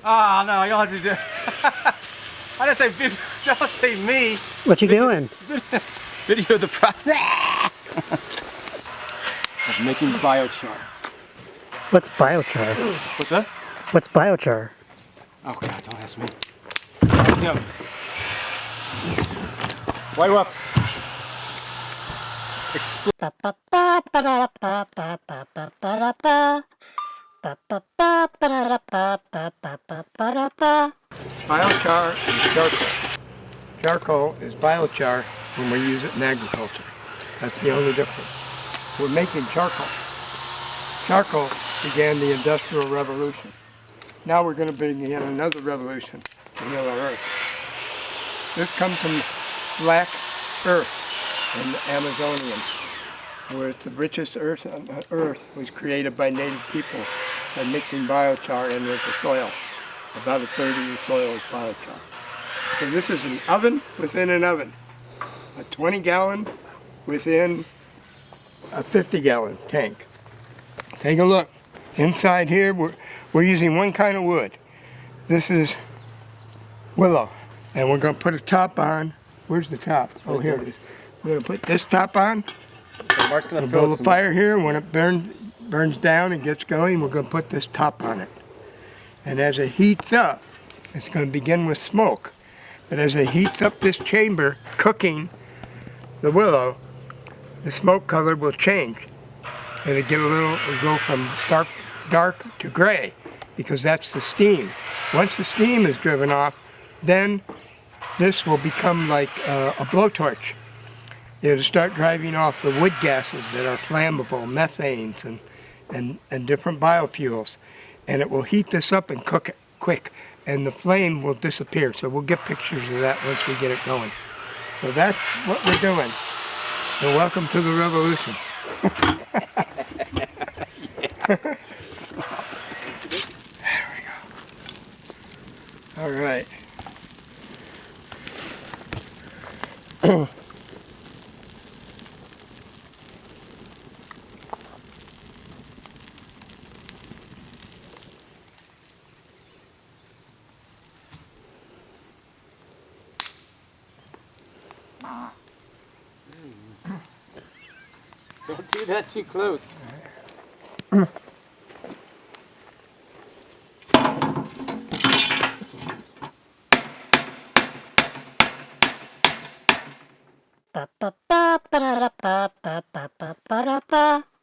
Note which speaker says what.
Speaker 1: Oh no, you don't have to do it. I didn't say video, don't say me.
Speaker 2: What you doing?
Speaker 1: Video the process of making biochar.
Speaker 2: What's biochar?
Speaker 1: What's that?
Speaker 2: What's biochar?
Speaker 1: Oh God, don't ask me. Yeah. Whitewolf.
Speaker 3: Biochar is charcoal. Charcoal is biochar when we use it in agriculture. That's the only difference. We're making charcoal. Charcoal began the Industrial Revolution. Now we're going to begin another revolution to heal our earth. This comes from black earth in the Amazonian, where it's the richest earth on earth was created by native people by mixing biochar in with the soil. About a third of the soil is biochar. So this is an oven within an oven. A 20-gallon within a 50-gallon tank. Take a look. Inside here, we're using one kind of wood. This is willow. And we're going to put a top on. Where's the top? Oh, here it is. We're going to put this top on.
Speaker 1: Mark's gonna
Speaker 3: We'll build a fire here. When it burns down and gets going, we're going to put this top on it. And as it heats up, it's going to begin with smoke. But as it heats up this chamber, cooking the willow, the smoke color will change. It'll go from dark to gray, because that's the steam. Once the steam is driven off, then this will become like a blowtorch. It'll start driving off the wood gases that are flammable, methanes and different biofuels. And it will heat this up and cook it quick, and the flame will disappear. So we'll get pictures of that once we get it going. So that's what we're doing. So welcome to the revolution. There we go. All right.
Speaker 1: Don't do that too close.